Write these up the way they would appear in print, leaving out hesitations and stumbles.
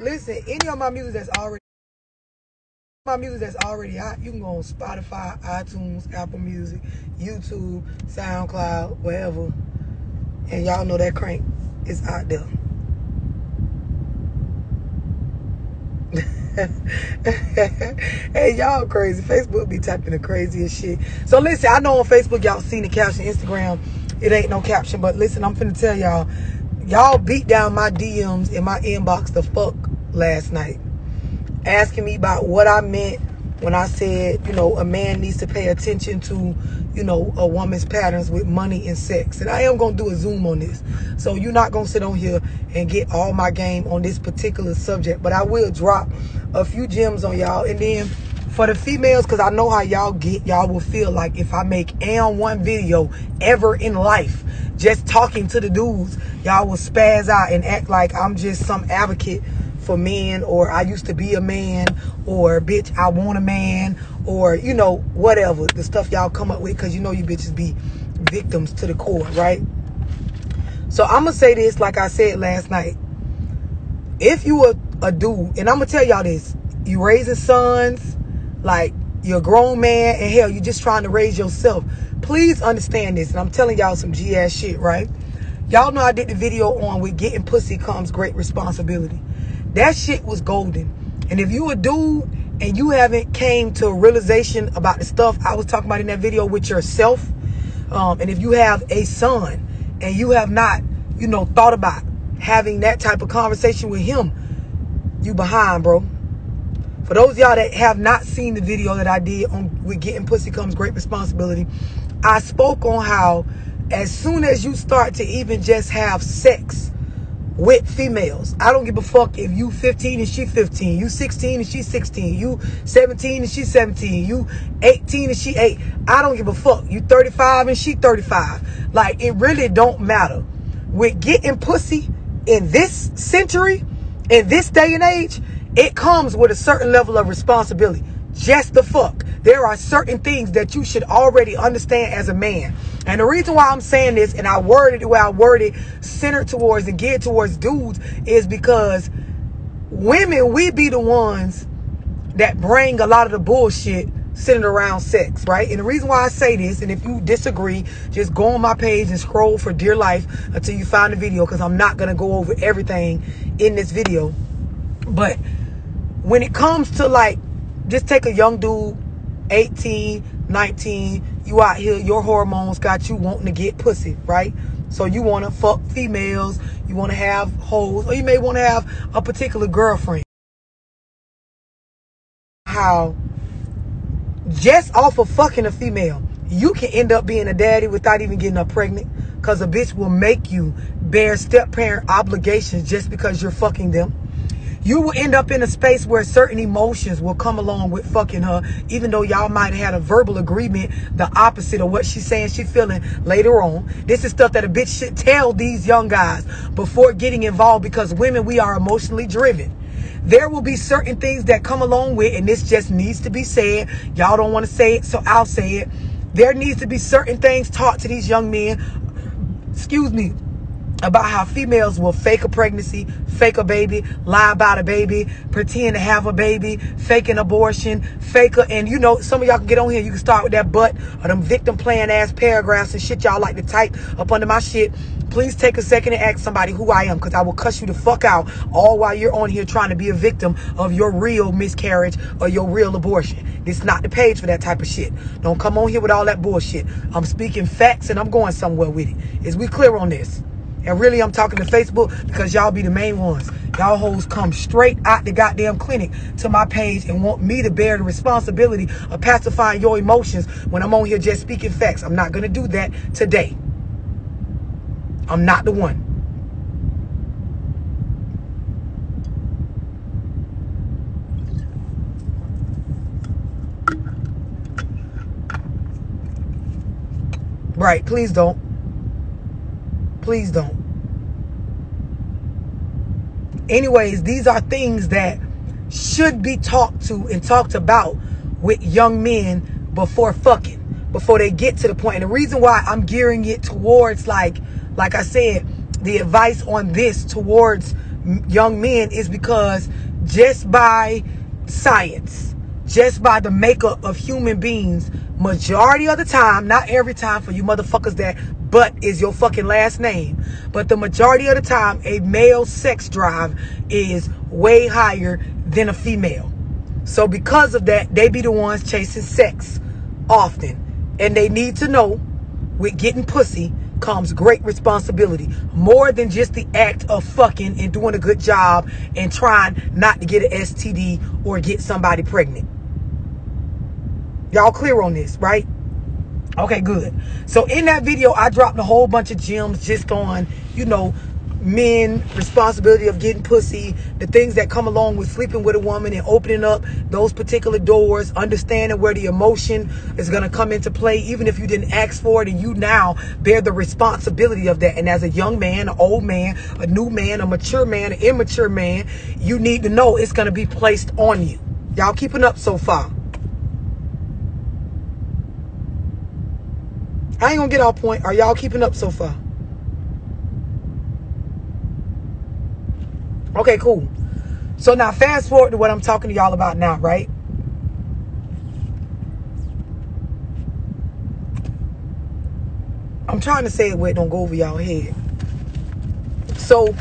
Listen, any of my music that's already out, you can go on Spotify, iTunes, Apple Music, YouTube, SoundCloud, wherever. And y'all know that crank is out there. Hey, y'all crazy. Facebook be typing the craziest shit. So listen, I know on Facebook y'all seen the caption. Instagram, it ain't no caption. But listen, I'm finna tell y'all beat down my DMs in my inbox the fuck last night, asking me about what I meant when I said, you know, a man needs to pay attention to, you know, a woman's patterns with money and sex. And I am going to do a Zoom on this. So you're not going to sit on here and get all my game on this particular subject. But I will drop a few gems on y'all. And then for the females, because I know how y'all get, y'all will feel like if I make one video ever in life just talking to the dudes, y'all will spaz out and act like I'm just some advocate for men, or I used to be a man, or bitch, I want a man, or, you know, whatever the stuff y'all come up with, because you know you bitches be victims to the core, right? So I'm gonna say this like I said last night. If you a dude, and I'm gonna tell y'all this, you raising sons, like you're a grown man, and hell, you just trying to raise yourself, please understand this. And I'm telling y'all some G ass shit, right? Y'all know I did the video on with getting pussy comes great responsibility. That shit was golden. And if you a dude and you haven't came to a realization about the stuff I was talking about in that video with yourself, and if you have a son and you have not, you know, thought about having that type of conversation with him, you behind, bro. For those of y'all that have not seen the video that I did on with getting pussy comes great responsibility, I spoke on how as soon as you start to even just have sex with females, I don't give a fuck if you 15 and she 15, you 16 and she 16, you 17 and she 17, you 18 and she 8. I don't give a fuck. You 35 and she 35. Like, it really don't matter. With getting pussy in this century, in this day and age, it comes with a certain level of responsibility. Just the fuck. There are certain things that you should already understand as a man. And the reason why I'm saying this, and I worded it where I worded, centered towards and geared towards dudes, is because women, we be the ones that bring a lot of the bullshit centered around sex, right? And the reason why I say this, and if you disagree, just go on my page and scroll for dear life until you find the video, because I'm not going to go over everything in this video. But when it comes to, like, just take a young dude, 18, 19, you out here, your hormones got you wanting to get pussy, right? So you want to fuck females, you want to have hoes, or you may want to have a particular girlfriend. How just off of fucking a female, you can end up being a daddy without even getting her pregnant, because a bitch will make you bear step-parent obligations just because you're fucking them. You will end up in a space where certain emotions will come along with fucking her, even though y'all might have had a verbal agreement, the opposite of what she's saying she's feeling later on. This is stuff that a bitch should tell these young guys before getting involved, because women, we are emotionally driven. There will be certain things that come along with, and this just needs to be said. Y'all don't want to say it, so I'll say it. There needs to be certain things taught to these young men, excuse me, about how females will fake a pregnancy, fake a baby, lie about a baby, pretend to have a baby, fake an abortion, fake a, and you know, some of y'all can get on here, you can start with that butt or them victim playing ass paragraphs and shit y'all like to type up under my shit. Please take a second and ask somebody who I am, because I will cuss you the fuck out all while you're on here trying to be a victim of your real miscarriage or your real abortion. This is not the page for that type of shit. Don't come on here with all that bullshit. I'm speaking facts and I'm going somewhere with it. Is we clear on this? And really, I'm talking to Facebook, because y'all be the main ones. Y'all hoes come straight out the goddamn clinic to my page and want me to bear the responsibility of pacifying your emotions when I'm on here just speaking facts. I'm not going to do that today. I'm not the one. Right, please don't. Please don't. Anyways, these are things that should be talked to and talked about with young men before fucking, before they get to the point. And the reason why I'm gearing it towards, like I said, the advice on this towards young men is because just by science, just by the makeup of human beings, majority of the time, not every time for you motherfuckers that butt is your fucking last name, but the majority of the time, a male sex drive is way higher than a female. So because of that, they be the ones chasing sex often. And they need to know with getting pussy comes great responsibility. More than just the act of fucking and doing a good job and trying not to get an STD or get somebody pregnant. Y'all clear on this, right? Okay, good. So in that video, I dropped a whole bunch of gems just on, you know, men, responsibility of getting pussy, the things that come along with sleeping with a woman and opening up those particular doors, understanding where the emotion is going to come into play, even if you didn't ask for it, and you now bear the responsibility of that. And as a young man, an old man, a new man, a mature man, an immature man, you need to know it's going to be placed on you. Y'all keeping up so far? I ain't gonna get off point. Are y'all keeping up so far? Okay, cool. So now fast forward to what I'm talking to y'all about now, right? I'm trying to say it where it don't go over y'all head. So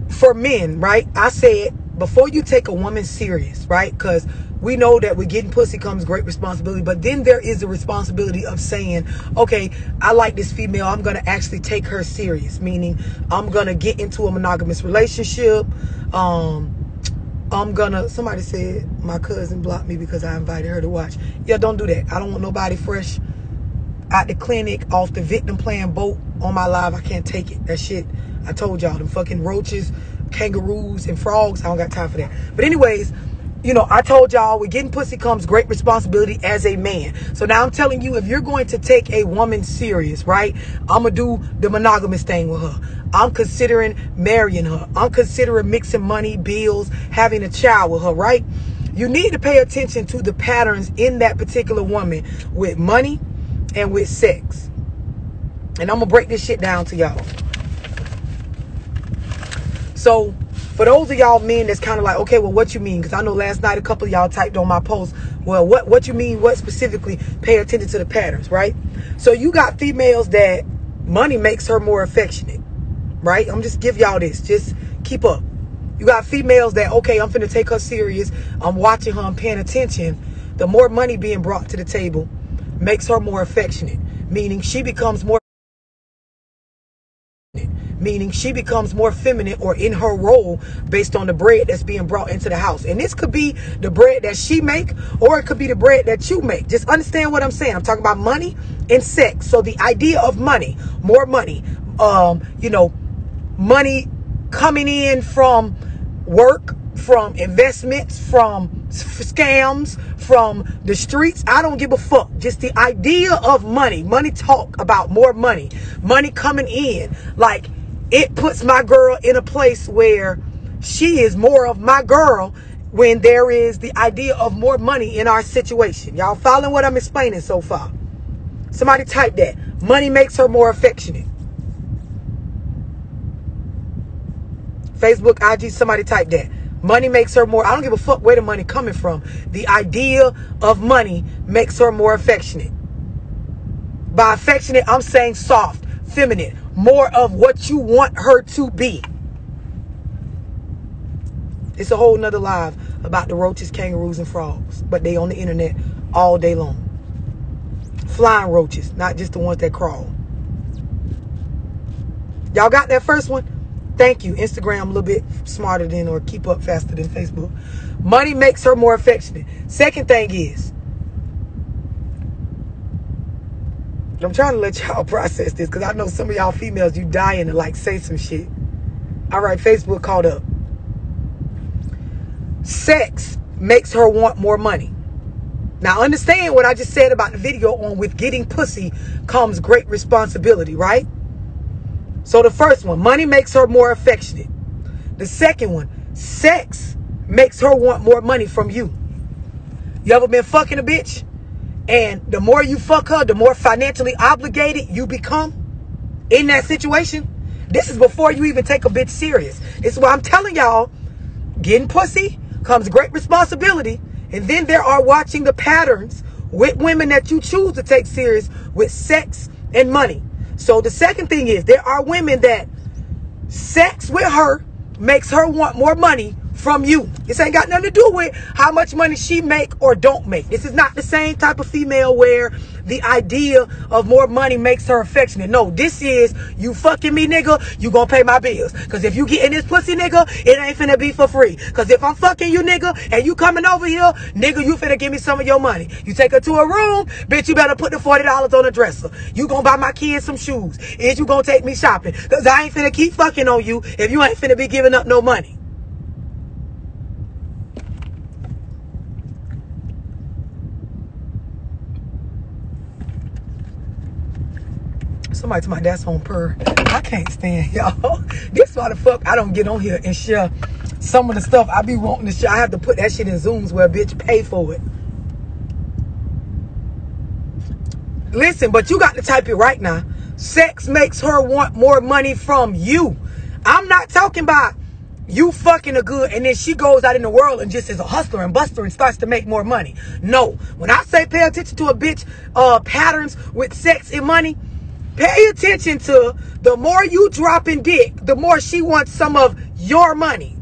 for men, right? I said before you take a woman serious, right? Because we know that with getting pussy comes great responsibility, but then there is the responsibility of saying, okay, I like this female. I'm going to actually take her serious, meaning I'm going to get into a monogamous relationship. I'm going to, somebody said my cousin blocked me because I invited her to watch. Yeah, don't do that. I don't want nobody fresh out the clinic off the victim playing boat on my live. I can't take it. That shit, I told y'all, them fucking roaches, kangaroos, and frogs. I don't got time for that. But anyways, you know, I told y'all with getting pussy comes great responsibility as a man. So now I'm telling you, if you're going to take a woman serious, right, I'm going to do the monogamous thing with her. I'm considering marrying her. I'm considering mixing money, bills, having a child with her, right? You need to pay attention to the patterns in that particular woman with money and with sex. And I'm going to break this shit down to y'all. So for those of y'all men that's kind of like, okay, well, what you mean? Because I know last night a couple of y'all typed on my post, well, what you mean? What specifically? Pay attention to the patterns, right? So you got females that money makes her more affectionate, right? I'm just give y'all this. Just keep up. You got females that, okay, I'm finna take her serious. I'm watching her. I'm paying attention. The more money being brought to the table makes her more affectionate, meaning she becomes more feminine or in her role based on the bread that's being brought into the house. And this could be the bread that she make, or it could be the bread that you make. Just understand what I'm saying. I'm talking about money and sex. So the idea of money, more money, you know, money coming in from work, from investments, from scams, from the streets. I don't give a fuck. Just the idea of money. Money talk about more money. Money coming in. Like, it puts my girl in a place where she is more of my girl when there is the idea of more money in our situation. Y'all following what I'm explaining so far? Somebody type that. Money makes her more affectionate. Facebook, IG, somebody type that. Money makes her more, I don't give a fuck where the money coming from. The idea of money makes her more affectionate. By affectionate, I'm saying soft, feminine, more of what you want her to be. It's a whole nother live about the roaches, kangaroos, and frogs, but they on the internet all day long. Flying roaches, not just the ones that crawl. Y'all got that first one? Thank you. Instagram a little bit smarter than, or keep up faster than Facebook. Money makes her more affectionate. Second thing is, I'm trying to let y'all process this because I know some of y'all females, you dying to like say some shit. All right, Facebook caught up. Sex makes her want more money. Now understand what I just said about the video on with getting pussy comes great responsibility, right? So the first one, money makes her more affectionate. The second one, sex makes her want more money from you. You ever been fucking a bitch? And the more you fuck her, the more financially obligated you become in that situation. This is before you even take a bitch serious. This is why I'm telling y'all, getting pussy comes great responsibility. And then there are watching the patterns with women that you choose to take serious with sex and money. So the second thing is, there are women that sex with her makes her want more money from you. This ain't got nothing to do with how much money she make or don't make. This is not the same type of female where the idea of more money makes her affectionate. No, this is, you fucking me, nigga, you gonna pay my bills. Cause if you getting this pussy, nigga, it ain't finna be for free. Cause if I'm fucking you, nigga, and you coming over here, nigga, you finna give me some of your money. You take her to a room, bitch, you better put the $40 on the dresser. You gonna buy my kids some shoes. Is you gonna take me shopping? Cause I ain't finna keep fucking on you if you ain't finna be giving up no money. Somebody told my that's on purr. I can't stand y'all. This why the fuck I don't get on here and share some of the stuff I be wanting to share. I have to put that shit in Zooms where a bitch pay for it. Listen, but you got to type it right now. Sex makes her want more money from you. I'm not talking about you fucking a good and then she goes out in the world and just is a hustler and buster and starts to make more money. No. When I say pay attention to a bitch patterns with sex and money, pay attention to the more you dropping dick, the more she wants some of your money.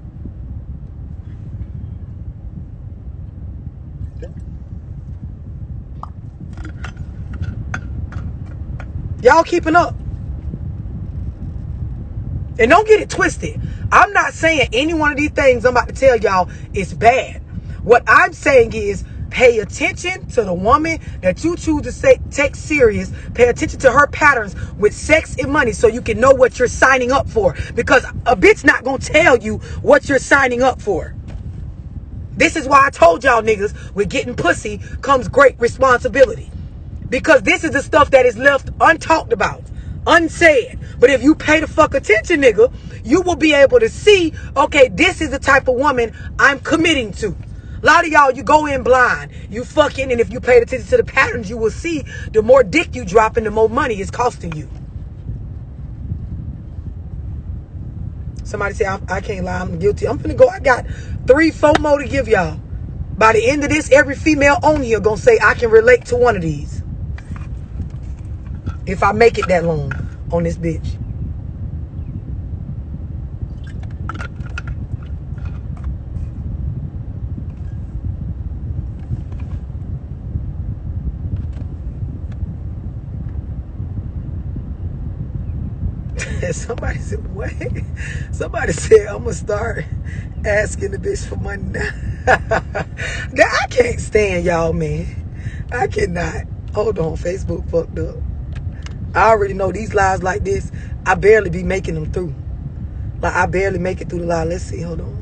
Y'all keeping up? And don't get it twisted. I'm not saying any one of these things I'm about to tell y'all is bad. What I'm saying is, pay attention to the woman that you choose to take serious. Pay attention to her patterns with sex and money so you can know what you're signing up for. Because a bitch not gonna tell you what you're signing up for. This is why I told y'all niggas, with getting pussy comes great responsibility. Because this is the stuff that is left untalked about, unsaid. But if you pay the fuck attention, nigga, you will be able to see, okay, this is the type of woman I'm committing to. A lot of y'all, you go in blind. You fucking, and if you pay attention to the patterns, you will see the more dick you dropping, the more money it's costing you. Somebody say, I can't lie, I'm guilty. I'm finna go. I got 3-4 more to give y'all. By the end of this, every female on here gonna say, I can relate to one of these. If I make it that long on this bitch. Somebody said, what? Somebody said, I'm going to start asking the bitch for money now. I can't stand y'all, man. I cannot. Hold on, Facebook fucked up. I already know these lives like this, I barely be making them through. Like, I barely make it through the lie. Let's see, hold on.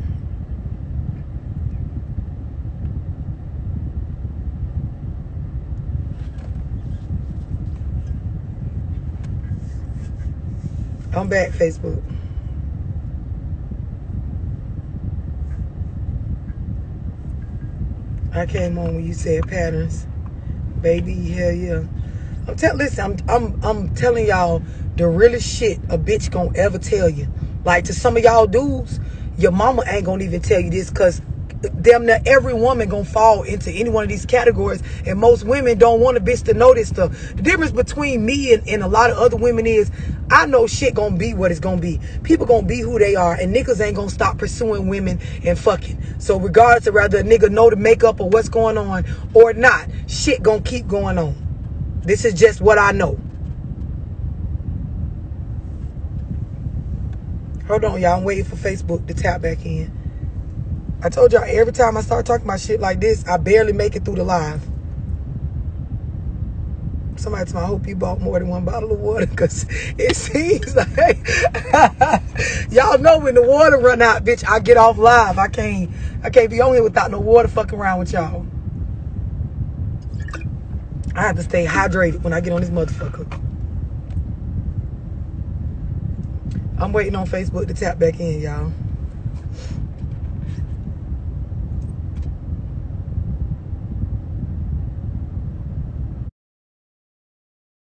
I'm back, Facebook. I came on when you said patterns. Baby, hell yeah. I'm telling y'all the realest shit a bitch gonna ever tell you. Like, to some of y'all dudes, your mama ain't gonna even tell you this, because damn near every woman gonna fall into any one of these categories, and most women don't want a bitch to know this stuff. The difference between me and a lot of other women is, I know shit gonna be what it's gonna be. People gonna be who they are, and niggas ain't gonna stop pursuing women and fucking. So regardless of whether a nigga know the makeup or what's going on or not, shit gonna keep going on. This is just what I know. Hold on, y'all. I'm waiting for Facebook to tap back in. I told y'all, every time I start talking about shit like this, I barely make it through the live. Somebody told me, I hope you bought more than one bottle of water, because it seems like y'all know when the water run out, bitch, I get off live. I can't be on here without no water fucking around with y'all. I have to stay hydrated when I get on this motherfucker. I'm waiting on Facebook to tap back in, y'all.